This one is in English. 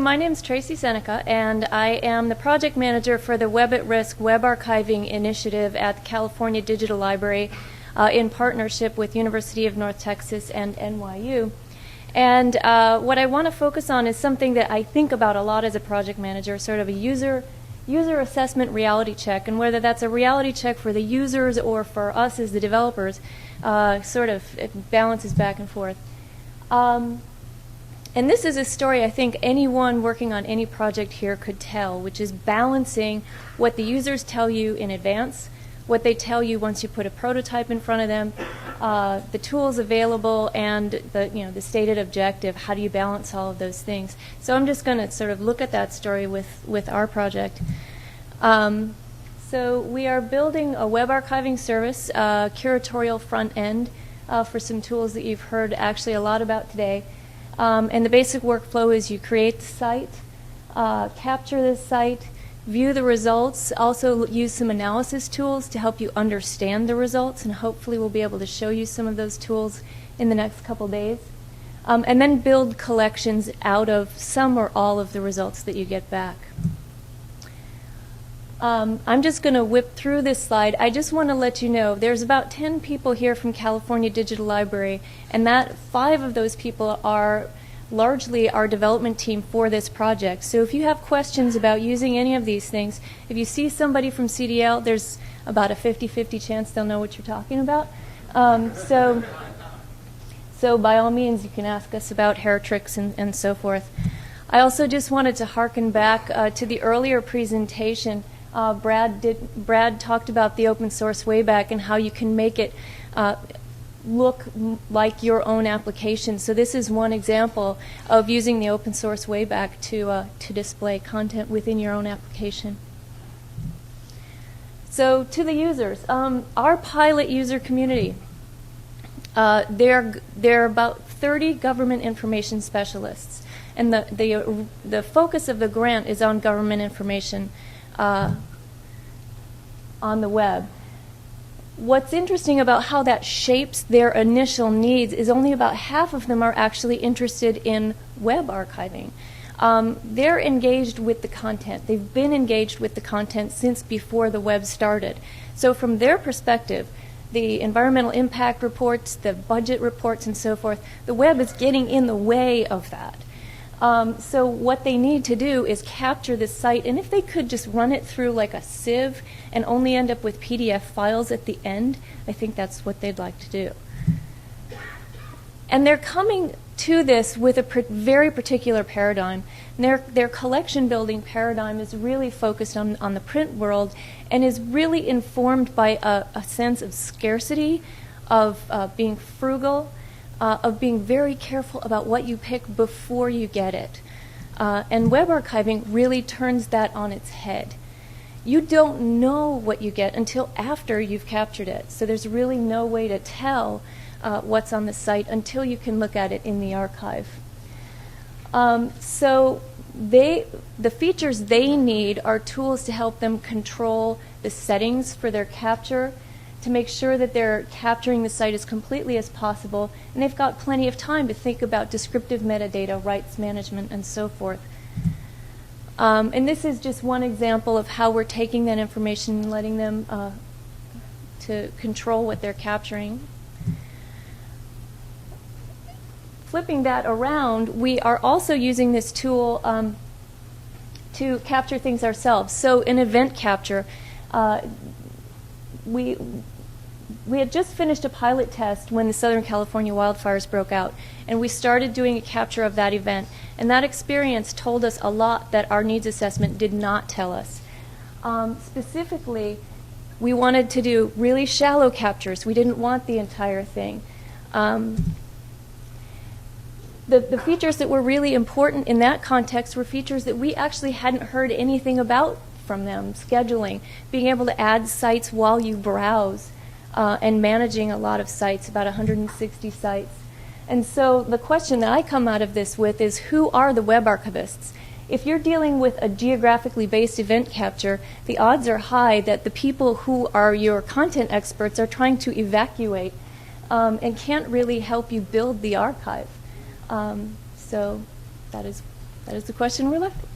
So my name is Tracy Seneca, and I am the project manager for the Web at Risk Web Archiving Initiative at the California Digital Library in partnership with University of North Texas and NYU. And what I want to focus on is something that I think about a lot as a project manager, sort of a user assessment reality check, and whether that's a reality check for the users or for us as the developers, it balances back and forth. And this is a story I think anyone working on any project here could tell, which is balancing what the users tell you in advance, what they tell you once you put a prototype in front of them, the tools available, and the stated objective. How do you balance all of those things? So I'm just going to sort of look at that story with our project. So we are building a web archiving service, curatorial front end for some tools that you've heard actually a lot about today. And the basic workflow is you create the site, capture the site, view the results, also use some analysis tools to help you understand the results, and hopefully we'll be able to show you some of those tools in the next couple days. And then build collections out of some or all of the results that you get back. I'm just going to whip through this slide. I just want to let you know there's about 10 people here from California Digital Library, and that 5 of those people are largely our development team for this project. So if you have questions about using any of these things, if you see somebody from CDL, there's about a 50-50 chance they'll know what you're talking about. So by all means, you can ask us about hair tricks and so forth. I also just wanted to harken back to the earlier presentation. Brad talked about the open source Wayback and how you can make it look like your own application. So this is one example of using the open source Wayback to display content within your own application. So to the users, our pilot user community, there are about 30 government information specialists, and the focus of the grant is on government information on the web. What's interesting about how that shapes their initial needs is only about half of them are actually interested in web archiving. They're engaged with the content. They've been engaged with the content since before the web started. So from their perspective, the environmental impact reports, the budget reports, and so forth, the web is getting in the way of that. So what they need to do is capture this site, and if they could just run it through like a sieve and only end up with PDF files at the end, I think that's what they'd like to do. And they're coming to this with a very particular paradigm. Their collection building paradigm is really focused on the print world and is really informed by a sense of scarcity, of being frugal, of being very careful about what you pick before you get it. And web archiving really turns that on its head. You don't know what you get until after you've captured it. So there's really no way to tell what's on the site until you can look at it in the archive. So the features they need are tools to help them control the settings for their capture, to make sure that they're capturing the site as completely as possible, and they've got plenty of time to think about descriptive metadata, rights management, and so forth. And this is just one example of how we're taking that information and letting them to control what they're capturing. Flipping that around, we are also using this tool to capture things ourselves. So in event capture, we had just finished a pilot test when the Southern California wildfires broke out, and we started doing a capture of that event. And that experience told us a lot that our needs assessment did not tell us. Specifically, we wanted to do really shallow captures. We didn't want the entire thing. The features that were really important in that context were features that we actually hadn't heard anything about from them. Scheduling, being able to add sites while you browse, and managing a lot of sites, about 160 sites. And so the question that I come out of this with is, who are the web archivists? If you're dealing with a geographically based event capture, the odds are high that the people who are your content experts are trying to evacuate and can't really help you build the archive. So that is That is the question we're left with.